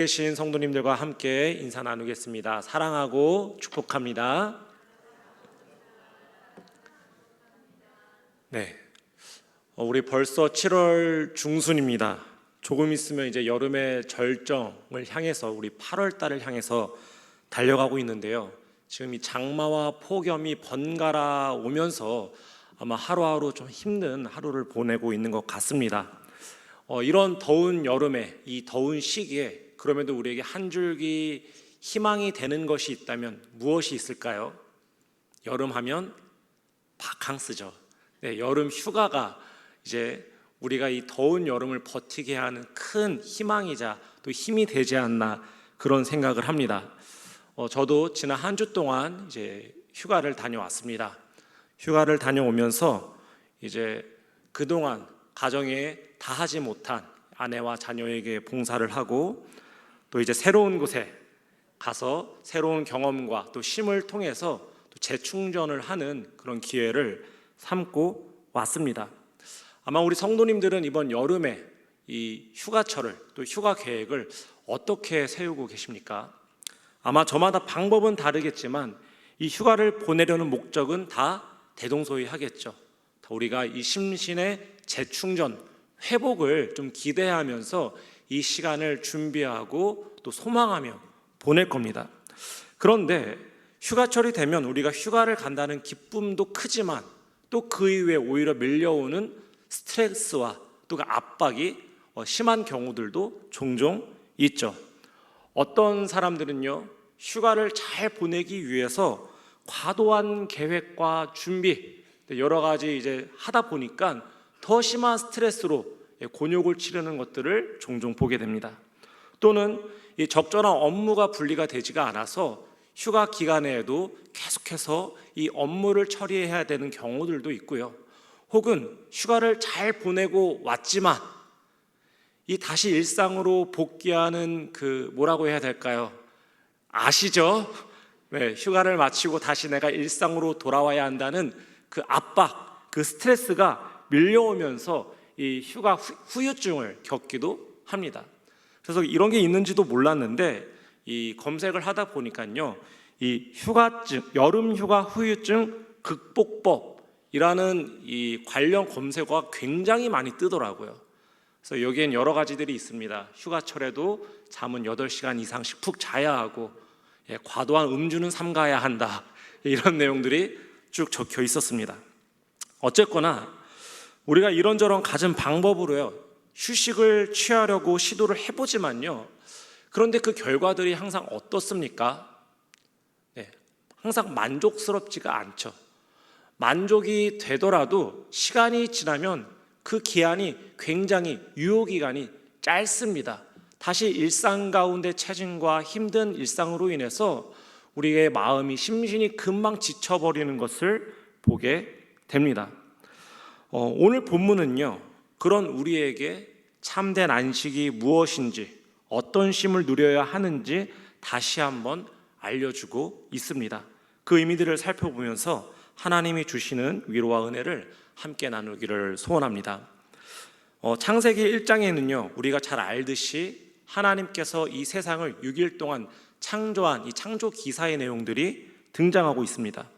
계신 성도님들과 함께 인사 나누겠습니다. 사랑하고 축복합니다. 네, 우리 벌써 7월 중순입니다. 조금 있으면 이제 여름의 절정을 향해서 우리 8월 달을 향해서 달려가고 있는데요. 지금 이 장마와 폭염이 번갈아 오면서 아마 하루하루 좀 힘든 하루를 보내고 있는 것 같습니다. 이런 더운 여름에, 이 더운 시기에 그럼에도 우리에게 한 줄기 희망이 되는 것이 있다면 무엇이 있을까요? 여름하면 바캉스죠. 네, 여름 휴가가 이제 우리가 이 더운 여름을 버티게 하는 큰 희망이자 또 힘이 되지 않나 그런 생각을 합니다. 저도 지난 한 주 동안 이제 휴가를 다녀왔습니다. 휴가를 다녀오면서 이제 그동안 가정에 다하지 못한 아내와 자녀에게 봉사를 하고 또 이제 새로운 곳에 가서 새로운 경험과 또 쉼을 통해서 또 재충전을 하는 그런 기회를 삼고 왔습니다. 아마 우리 성도님들은 이번 여름에 이 휴가철을 또 휴가 계획을 어떻게 세우고 계십니까? 아마 저마다 방법은 다르겠지만 이 휴가를 보내려는 목적은 다 대동소이하겠죠. 우리가 이 심신의 재충전, 회복을 좀 기대하면서 이 시간을 준비하고 또 소망하며 보낼 겁니다. 그런데 휴가철이 되면 우리가 휴가를 간다는 기쁨도 크지만 또 그 이후에 오히려 밀려오는 스트레스와 또 그 압박이 심한 경우들도 종종 있죠. 어떤 사람들은요, 휴가를 잘 보내기 위해서 과도한 계획과 준비 여러 가지 이제 하다 보니까 더 심한 스트레스로 곤욕을 치르는 것들을 종종 보게 됩니다. 또는 이 적절한 업무가 분리가 되지가 않아서 휴가 기간에도 계속해서 이 업무를 처리해야 되는 경우들도 있고요. 혹은 휴가를 잘 보내고 왔지만 이 다시 일상으로 복귀하는 그 뭐라고 해야 될까요? 아시죠? 네, 휴가를 마치고 다시 내가 일상으로 돌아와야 한다는 그 압박, 그 스트레스가 밀려오면서 이 휴가 후유증을 겪기도 합니다. 그래서 이런 게 있는지도 몰랐는데 이 검색을 하다 보니까요, 이 휴가증, 여름 휴가 후유증 극복법이라는 이 관련 검색어가 굉장히 많이 뜨더라고요. 그래서 여기엔 여러 가지들이 있습니다. 휴가철에도 잠은 8시간 이상씩 푹 자야 하고, 과도한 음주는 삼가야 한다, 이런 내용들이 쭉 적혀 있었습니다. 어쨌거나 우리가 이런저런 갖은 방법으로요, 휴식을 취하려고 시도를 해보지만요, 그런데 그 결과들이 항상 어떻습니까? 항상 만족스럽지가 않죠. 만족이 되더라도 시간이 지나면 그 기한이 굉장히 유효기간이 짧습니다. 다시 일상 가운데 체증과 힘든 일상으로 인해서 우리의 마음이 심신이 금방 지쳐버리는 것을 보게 됩니다. 오늘 본문은요, 그런 우리에게 참된 안식이 무엇인지, 어떤 쉼을 누려야 하는지 다시 한번 알려주고 있습니다. 그 의미들을 살펴보면서 하나님이 주시는 위로와 은혜를 함께 나누기를 소원합니다. 창세기 1장에는요, 우리가 잘 알듯이 하나님께서 이 세상을 6일 동안 창조한 이 창조 기사의 내용들이 등장하고 있습니다.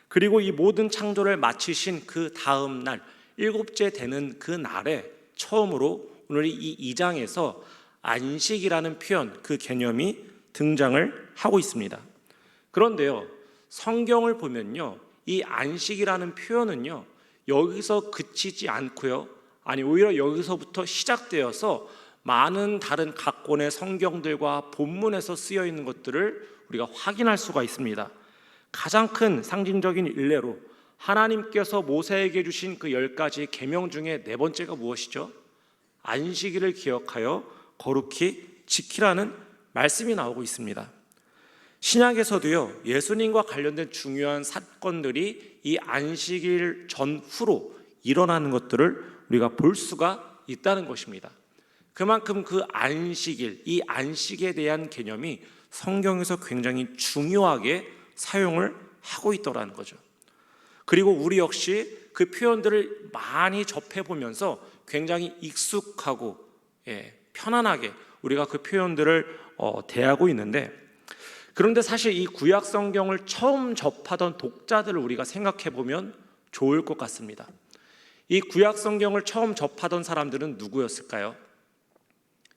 그리고 이 모든 창조를 마치신 그 다음 날, 7째 되는 그 날에 처음으로 오늘 이 2장에서 안식이라는 표현, 그 개념이 등장을 하고 있습니다. 그런데요, 성경을 보면요, 이 안식이라는 표현은요, 여기서 그치지 않고요, 아니 오히려 여기서부터 시작되어서 많은 다른 각권의 성경들과 본문에서 쓰여 있는 것들을 우리가 확인할 수가 있습니다. 가장 큰 상징적인 일례로 하나님께서 모세에게 주신 그 10가지 계명 중에 4번째가 무엇이죠? 안식일을 기억하여 거룩히 지키라는 말씀이 나오고 있습니다. 신약에서도요, 예수님과 관련된 중요한 사건들이 이 안식일 전후로 일어나는 것들을 우리가 볼 수가 있다는 것입니다. 그만큼 그 안식일, 이 안식에 대한 개념이 성경에서 굉장히 중요하게 사용을 하고 있더라는 거죠. 그리고 우리 역시 그 표현들을 많이 접해보면서 굉장히 익숙하고 편안하게 우리가 그 표현들을 대하고 있는데, 그런데 사실 이 구약 성경을 처음 접하던 독자들을 우리가 생각해 보면 좋을 것 같습니다. 이 구약 성경을 처음 접하던 사람들은 누구였을까요?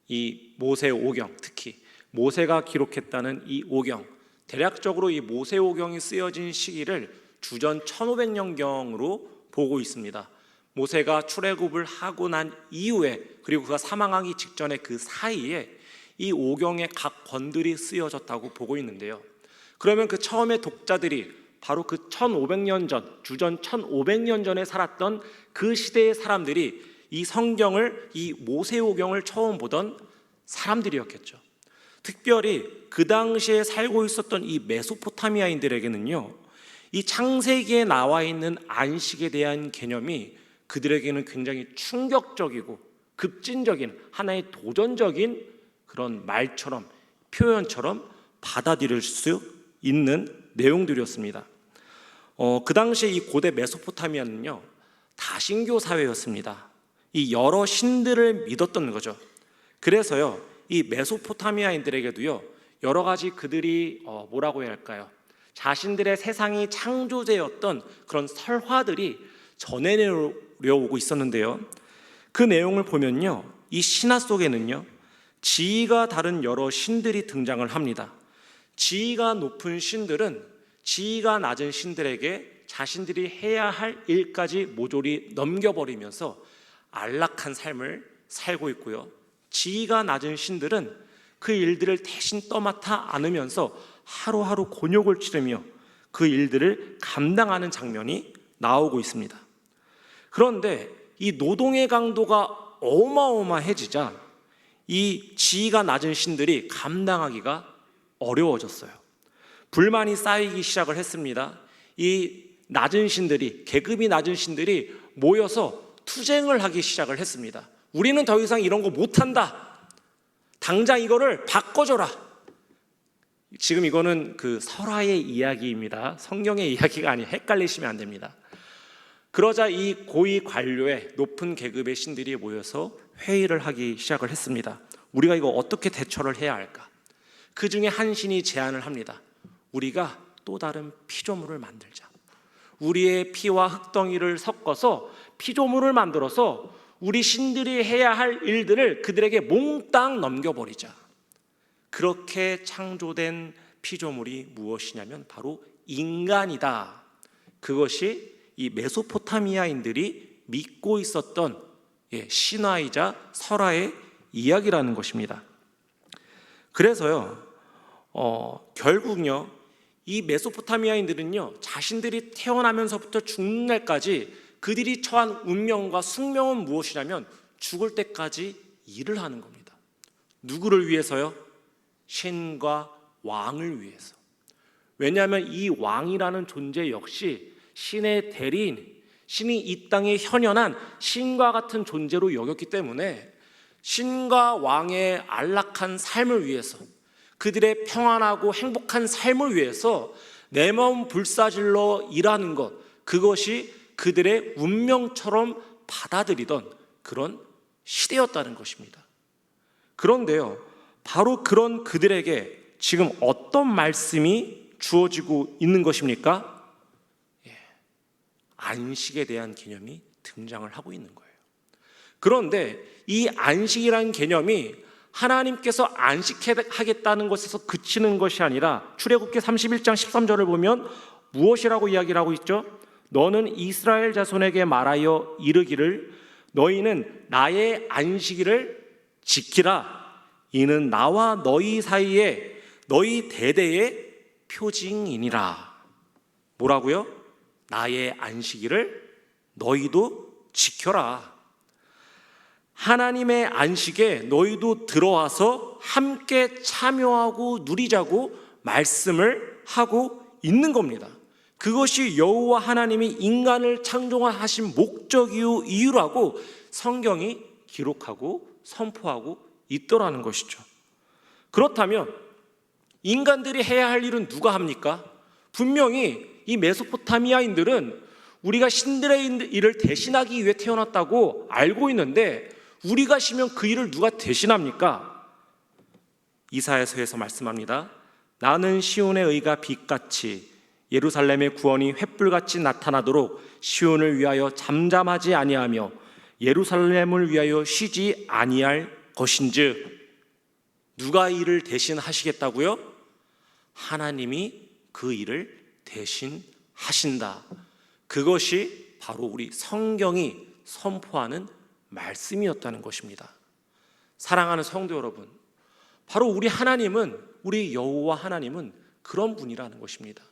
이 모세 오경, 특히 모세가 기록했다는 이 오경, 대략적으로 이 모세 오경이 쓰여진 시기를 주전 1500년경으로 보고 있습니다. 모세가 출애굽을 하고 난 이후에, 그리고 그가 사망하기 직전에 그 사이에 이 오경의 각 권들이 쓰여졌다고 보고 있는데요. 그러면 그 처음에 독자들이 바로 그 1500년 전, 주전 1500년 전에 살았던 그 시대의 사람들이 이 성경을, 이 모세오경을 처음 보던 사람들이었겠죠. 특별히 그 당시에 살고 있었던 이 메소포타미아인들에게는요, 이 창세기에 나와 있는 안식에 대한 개념이 그들에게는 굉장히 충격적이고 급진적인, 하나의 도전적인 그런 말처럼, 표현처럼 받아들일 수 있는 내용들이었습니다. 그 당시에 이 고대 메소포타미아는요, 다신교 사회였습니다. 이 여러 신들을 믿었던 거죠. 그래서요, 이 메소포타미아인들에게도요, 여러 가지 그들이 뭐라고 해야 할까요? 자신들의 세상이 창조제였던 그런 설화들이 전해내려오고 있었는데요. 그 내용을 보면요, 이 신화 속에는요, 지위가 다른 여러 신들이 등장을 합니다. 지위가 높은 신들은 지위가 낮은 신들에게 자신들이 해야 할 일까지 모조리 넘겨버리면서 안락한 삶을 살고 있고요, 지위가 낮은 신들은 그 일들을 대신 떠맡아 안으면서 하루하루 곤욕을 치르며 그 일들을 감당하는 장면이 나오고 있습니다. 그런데 이 노동의 강도가 어마어마해지자 이 지위가 낮은 신들이 감당하기가 어려워졌어요. 불만이 쌓이기 시작을 했습니다. 이 낮은 신들이, 계급이 낮은 신들이 모여서 투쟁을 하기 시작을 했습니다. 우리는 더 이상 이런 거 못한다. 당장 이거를 바꿔줘라. 지금 이거는 그 설화의 이야기입니다. 성경의 이야기가 아니, 헷갈리시면 안 됩니다. 그러자 이 고위 관료의 높은 계급의 신들이 모여서 회의를 하기 시작을 했습니다. 우리가 이거 어떻게 대처를 해야 할까? 그 중에 한 신이 제안을 합니다. 우리가 또 다른 피조물을 만들자. 우리의 피와 흙덩이를 섞어서 피조물을 만들어서 우리 신들이 해야 할 일들을 그들에게 몽땅 넘겨버리자. 그렇게 창조된 피조물이 무엇이냐면 바로 인간이다. 그것이 이 메소포타미아인들이 믿고 있었던 신화이자 설화의 이야기라는 것입니다. 그래서요, 결국요, 이 메소포타미아인들은요, 자신들이 태어나면서부터 죽는 날까지 그들이 처한 운명과 숙명은 무엇이냐면 죽을 때까지 일을 하는 겁니다. 누구를 위해서요? 신과 왕을 위해서. 왜냐하면 이 왕이라는 존재 역시 신의 대리인, 신이 이 땅에 현현한 신과 같은 존재로 여겼기 때문에 신과 왕의 안락한 삶을 위해서, 그들의 평안하고 행복한 삶을 위해서 내 마음 불사질러 일하는 것, 그것이 그들의 운명처럼 받아들이던 그런 시대였다는 것입니다. 그런데요, 바로 그런 그들에게 지금 어떤 말씀이 주어지고 있는 것입니까? 안식에 대한 개념이 등장을 하고 있는 거예요. 그런데 이 안식이라는 개념이 하나님께서 안식하겠다는 것에서 그치는 것이 아니라 출애굽기 31장 13절을 보면 무엇이라고 이야기를 하고 있죠? 너는 이스라엘 자손에게 말하여 이르기를 너희는 나의 안식일을 지키라. 이는 나와 너희 사이에 너희 대대의 표징이니라. 뭐라고요? 나의 안식일을 너희도 지켜라. 하나님의 안식에 너희도 들어와서 함께 참여하고 누리자고 말씀을 하고 있는 겁니다. 그것이 여호와 하나님이 인간을 창조하신 목적이요 이유라고 성경이 기록하고 선포하고 있더라는 것이죠. 그렇다면 인간들이 해야 할 일은 누가 합니까? 분명히 이 메소포타미아인들은 우리가 신들의 일을 대신하기 위해 태어났다고 알고 있는데 우리가 쉬면 그 일을 누가 대신합니까? 이사야서에서 말씀합니다. 나는 시온의 의가 빛같이 예루살렘의 구원이 횃불같이 나타나도록 시온을 위하여 잠잠하지 아니하며 예루살렘을 위하여 쉬지 아니할 것인즉. 누가 이 일을 대신 하시겠다고요? 하나님이 그 일을 대신 하신다. 그것이 바로 우리 성경이 선포하는 말씀이었다는 것입니다. 사랑하는 성도 여러분, 바로 우리 하나님은, 우리 여호와 하나님은 그런 분이라는 것입니다.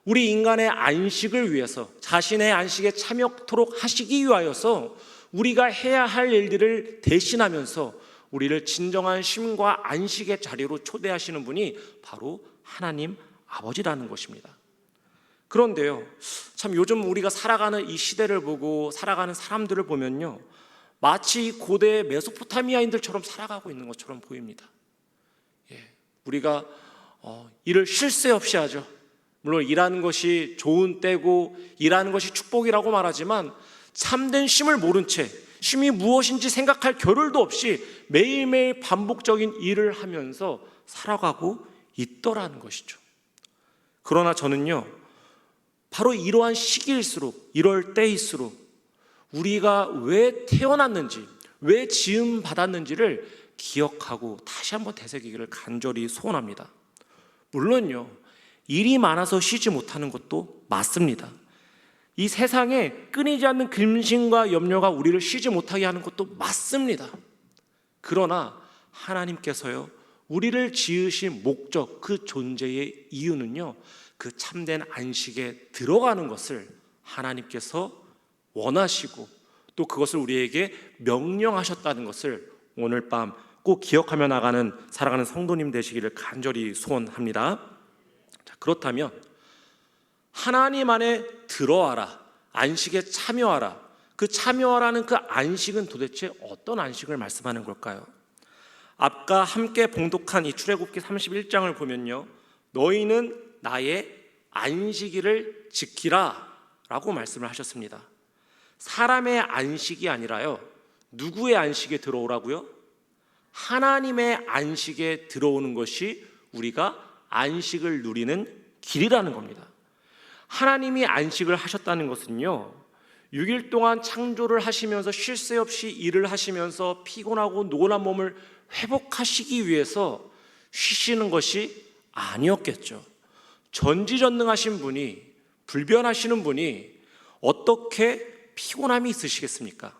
우리 인간의 안식을 위해서, 자신의 안식에 참여토록 하시기 위하여서 우리가 해야 할 일들을 대신하면서 우리를 진정한 쉼과 안식의 자리로 초대하시는 분이 바로 하나님 아버지라는 것입니다. 그런데요, 참 요즘 우리가 살아가는 이 시대를 보고 살아가는 사람들을 보면요, 마치 고대 메소포타미아인들처럼 살아가고 있는 것처럼 보입니다. 우리가 일을 쉴 새 없이 하죠. 물론 일하는 것이 좋은 때고 일하는 것이 축복이라고 말하지만 참된 쉼을 모른 채 쉼이 무엇인지 생각할 겨를도 없이 매일매일 반복적인 일을 하면서 살아가고 있더라는 것이죠. 그러나 저는요, 바로 이러한 시기일수록, 이럴 때일수록 우리가 왜 태어났는지, 왜 지음 받았는지를 기억하고 다시 한번 되새기기를 간절히 소원합니다. 물론요, 일이 많아서 쉬지 못하는 것도 맞습니다. 이 세상에 끊이지 않는 근심과 염려가 우리를 쉬지 못하게 하는 것도 맞습니다. 그러나 하나님께서요, 우리를 지으신 목적, 그 존재의 이유는요, 그 참된 안식에 들어가는 것을 하나님께서 원하시고 또 그것을 우리에게 명령하셨다는 것을 오늘 밤 꼭 기억하며 나가는 살아가는 성도님 되시기를 간절히 소원합니다. 자, 그렇다면 하나님 안에 들어와라, 안식에 참여하라. 그 참여하라는 그 안식은 도대체 어떤 안식을 말씀하는 걸까요? 아까 함께 봉독한 이 출애굽기 31장을 보면요, 너희는 나의 안식일을 지키라 라고 말씀을 하셨습니다. 사람의 안식이 아니라요, 누구의 안식에 들어오라고요? 하나님의 안식에 들어오는 것이 우리가 안식을 누리는 길이라는 겁니다. 하나님이 안식을 하셨다는 것은요, 6일 동안 창조를 하시면서 쉴 새 없이 일을 하시면서 피곤하고 노곤한 몸을 회복하시기 위해서 쉬시는 것이 아니었겠죠. 전지전능하신 분이, 불변하시는 분이 어떻게 피곤함이 있으시겠습니까?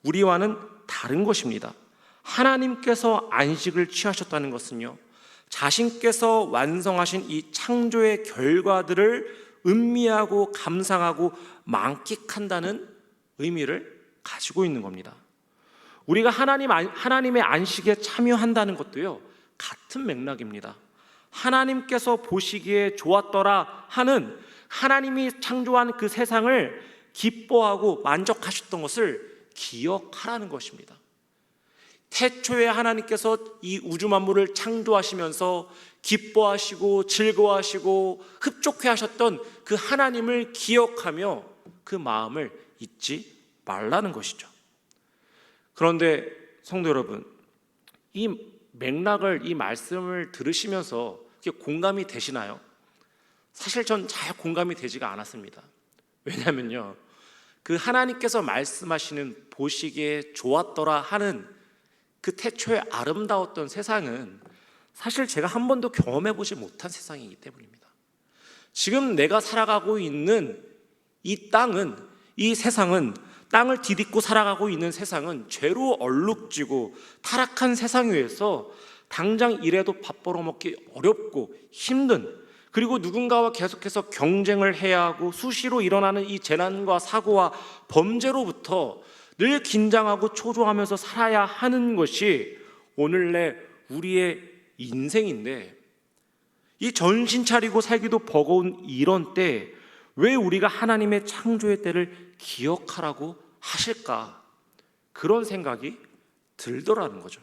우리와는 다른 것입니다. 하나님께서 안식을 취하셨다는 것은요, 자신께서 완성하신 이 창조의 결과들을 음미하고 감상하고 만끽한다는 의미를 가지고 있는 겁니다. 우리가 하나님의 안식에 참여한다는 것도요, 같은 맥락입니다. 하나님께서 보시기에 좋았더라 하는, 하나님이 창조한 그 세상을 기뻐하고 만족하셨던 것을 기억하라는 것입니다. 태초에 하나님께서 이 우주 만물을 창조하시면서 기뻐하시고 즐거워하시고 흡족해 하셨던 그 하나님을 기억하며 그 마음을 잊지 말라는 것이죠. 그런데 성도 여러분, 이 맥락을, 이 말씀을 들으시면서 공감이 되시나요? 사실 전 잘 공감이 되지가 않았습니다. 왜냐하면요, 그 하나님께서 말씀하시는 보시기에 좋았더라 하는 그 태초에 아름다웠던 세상은 사실 제가 한 번도 경험해보지 못한 세상이기 때문입니다. 지금 내가 살아가고 있는 이 땅은, 이 세상은, 땅을 디딛고 살아가고 있는 세상은 죄로 얼룩지고 타락한 세상 위에서 당장 이래도 밥 벌어먹기 어렵고 힘든, 그리고 누군가와 계속해서 경쟁을 해야 하고 수시로 일어나는 이 재난과 사고와 범죄로부터 늘 긴장하고 초조하면서 살아야 하는 것이 오늘날 우리의 인생인데, 이 정신 차리고 살기도 버거운 이런 때 왜 우리가 하나님의 창조의 때를 기억하라고 하실까? 그런 생각이 들더라는 거죠.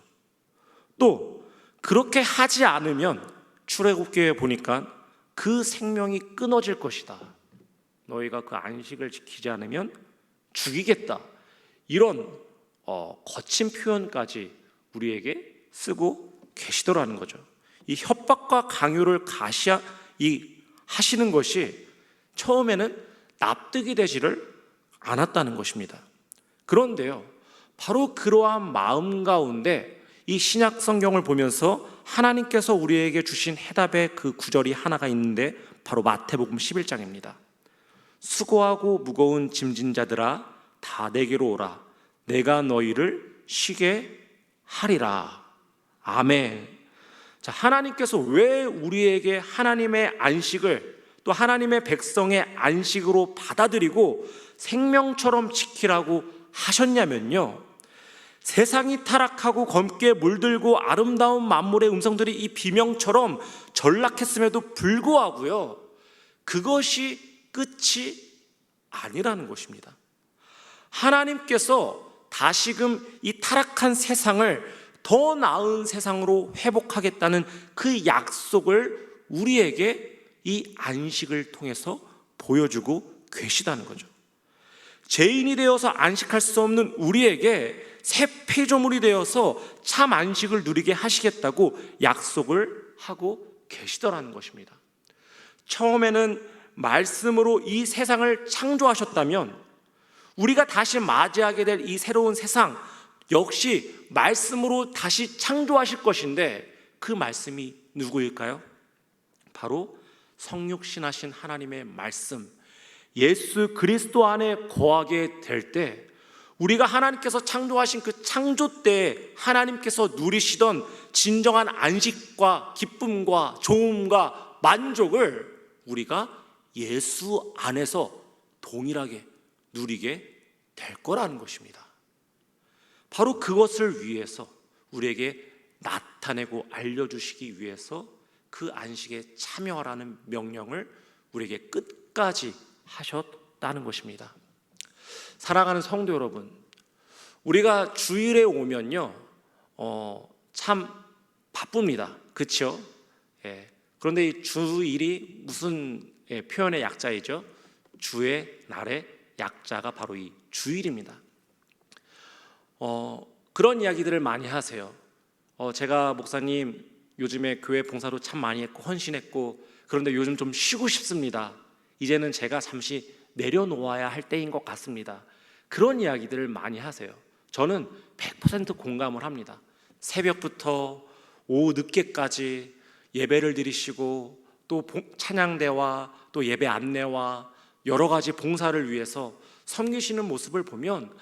또 그렇게 하지 않으면 출애굽기에 보니까 그 생명이 끊어질 것이다. 너희가 그 안식을 지키지 않으면 죽이겠다. 이런 거친 표현까지 우리에게 쓰고 계시더라는 거죠. 이 협박과 강요를 하시는 것이 처음에는 납득이 되지를 않았다는 것입니다. 그런데요, 바로 그러한 마음 가운데 이 신약 성경을 보면서 하나님께서 우리에게 주신 해답의 그 구절이 하나가 있는데 바로 마태복음 11장입니다. 수고하고 무거운 짐진 자들아 다 내게로 오라. 내가 너희를 쉬게 하리라. 아멘. 자, 하나님께서 왜 우리에게 하나님의 안식을 또 하나님의 백성의 안식으로 받아들이고 생명처럼 지키라고 하셨냐면요, 세상이 타락하고 검게 물들고 아름다운 만물의 음성들이 이 비명처럼 전락했음에도 불구하고요, 그것이 끝이 아니라는 것입니다. 하나님께서 다시금 이 타락한 세상을 더 나은 세상으로 회복하겠다는 그 약속을 우리에게 이 안식을 통해서 보여주고 계시다는 거죠. 죄인이 되어서 안식할 수 없는 우리에게 새 피조물이 되어서 참 안식을 누리게 하시겠다고 약속을 하고 계시더라는 것입니다. 처음에는 말씀으로 이 세상을 창조하셨다면 우리가 다시 맞이하게 될 이 새로운 세상 역시 말씀으로 다시 창조하실 것인데, 그 말씀이 누구일까요? 바로 성육신하신 하나님의 말씀, 예수 그리스도 안에 거하게 될 때 우리가 하나님께서 창조하신 그 창조 때에 하나님께서 누리시던 진정한 안식과 기쁨과 좋음과 만족을 우리가 예수 안에서 동일하게 누리게 될 거라는 것입니다. 바로 그것을 위해서 우리에게 나타내고 알려주시기 위해서 그 안식에 참여하라는 명령을 우리에게 끝까지 하셨다는 것입니다. 사랑하는 성도 여러분, 우리가 주일에 오면요, 참 바쁩니다. 그렇죠? 예. 그런데 이 주일이 무슨 표현의 약자이죠? 주의 날의 약자가 바로 이 주일입니다. 그런 이야기들을 많이 하세요. 제가 목사님 요즘에 교회 봉사도 참 많이 했고 헌신했고, 그런데 요즘 좀 쉬고 싶습니다. 이제는 제가 잠시 내려놓아야 할 때인 것 같습니다. 그런 이야기들을 많이 하세요. 저는 100% 공감을 합니다. 새벽부터 오후 늦게까지 예배를 드리시고 또 찬양대와 또 예배 안내와 여러 가지 봉사를 위해서 섬기시는 모습을 보면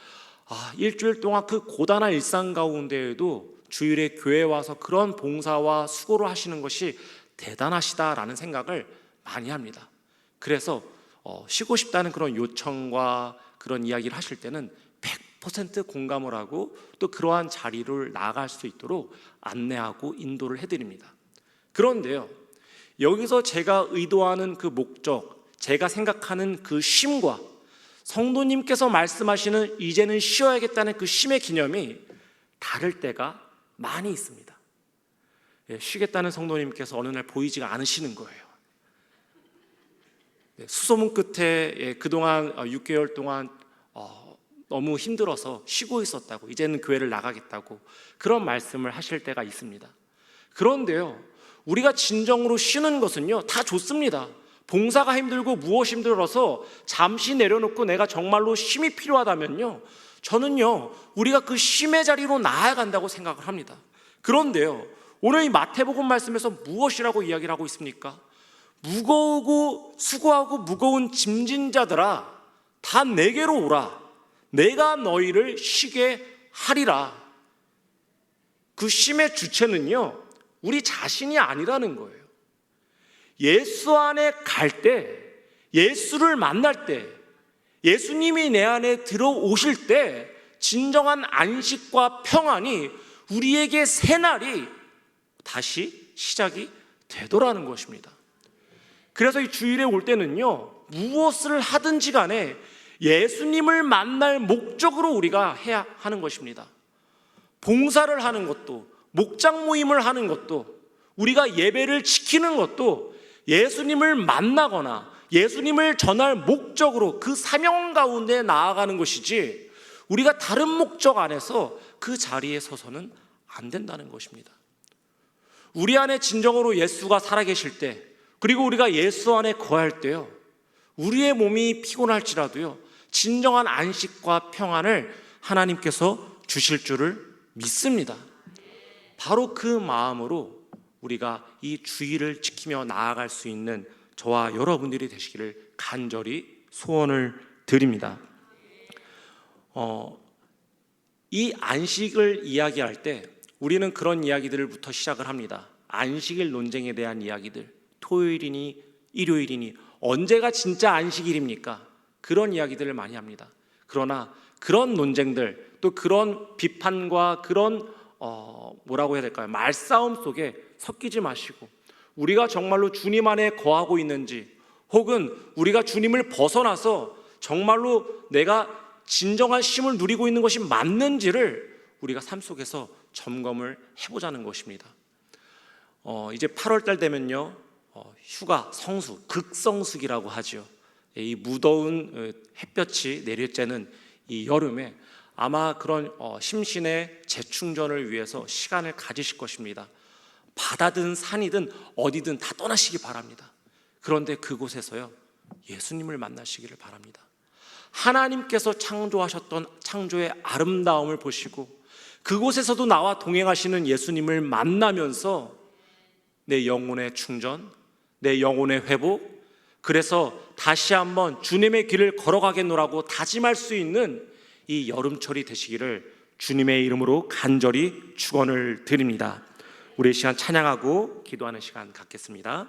일주일 동안 그 고단한 일상 가운데에도 주일에 교회에 와서 그런 봉사와 수고를 하시는 것이 대단하시다라는 생각을 많이 합니다. 그래서 쉬고 싶다는 그런 요청과 그런 이야기를 하실 때는 100% 공감을 하고 또 그러한 자리를 나아갈 수 있도록 안내하고 인도를 해드립니다. 그런데요, 여기서 제가 의도하는 그 목적, 제가 생각하는 그 쉼과 성도님께서 말씀하시는 이제는 쉬어야겠다는 그 쉼의 개념이 다를 때가 많이 있습니다. 쉬겠다는 성도님께서 어느 날 보이지가 않으시는 거예요. 수소문 끝에 그동안 6개월 동안 너무 힘들어서 쉬고 있었다고, 이제는 교회를 나가겠다고 그런 말씀을 하실 때가 있습니다. 그런데요, 우리가 진정으로 쉬는 것은요 다 좋습니다. 봉사가 힘들고 무엇이 힘들어서 잠시 내려놓고 내가 정말로 쉼이 필요하다면요, 저는요 우리가 그 쉼의 자리로 나아간다고 생각을 합니다. 그런데요, 오늘 이 마태복음 말씀에서 무엇이라고 이야기를 하고 있습니까? 무거우고 수고하고 무거운 짐진 자들아 다 내게로 오라. 내가 너희를 쉬게 하리라. 그 쉼의 주체는요 우리 자신이 아니라는 거예요. 예수 안에 갈 때, 예수를 만날 때, 예수님이 내 안에 들어오실 때 진정한 안식과 평안이 우리에게 새날이 다시 시작이 되더라는 것입니다. 그래서 이 주일에 올 때는요 무엇을 하든지 간에 예수님을 만날 목적으로 우리가 해야 하는 것입니다. 봉사를 하는 것도, 목장 모임을 하는 것도, 우리가 예배를 지키는 것도 예수님을 만나거나 예수님을 전할 목적으로 그 사명 가운데 나아가는 것이지, 우리가 다른 목적 안에서 그 자리에 서서는 안 된다는 것입니다. 우리 안에 진정으로 예수가 살아계실 때, 그리고 우리가 예수 안에 거할 때요, 우리의 몸이 피곤할지라도요, 진정한 안식과 평안을 하나님께서 주실 줄을 믿습니다. 바로 그 마음으로 우리가 이 주의를 지키며 나아갈 수 있는 저와 여러분들이 되시기를 간절히 소원을 드립니다. 이 안식을 이야기할 때 우리는 그런 이야기들부터 시작을 합니다. 안식일 논쟁에 대한 이야기들, 토요일이니 일요일이니 언제가 진짜 안식일입니까? 그런 이야기들을 많이 합니다. 그러나 그런 논쟁들, 또 그런 비판과 그런 뭐라고 해야 될까요? 말싸움 속에 섞이지 마시고, 우리가 정말로 주님 안에 거하고 있는지, 혹은 우리가 주님을 벗어나서 정말로 내가 진정한 쉼을 누리고 있는 것이 맞는지를 우리가 삶 속에서 점검을 해보자는 것입니다. 이제 8월 달 되면요, 휴가, 성수, 극성수기라고 하죠. 이 무더운 햇볕이 내리쬐는 이 여름에 아마 그런 심신의 재충전을 위해서 시간을 가지실 것입니다. 바다든 산이든 어디든 다 떠나시기 바랍니다. 그런데 그곳에서요, 예수님을 만나시기를 바랍니다. 하나님께서 창조하셨던 창조의 아름다움을 보시고 그곳에서도 나와 동행하시는 예수님을 만나면서 내 영혼의 충전, 내 영혼의 회복, 그래서 다시 한번 주님의 길을 걸어가겠노라고 다짐할 수 있는 이 여름철이 되시기를 주님의 이름으로 간절히 축원을 드립니다. 우리 시간 찬양하고 기도하는 시간 갖겠습니다.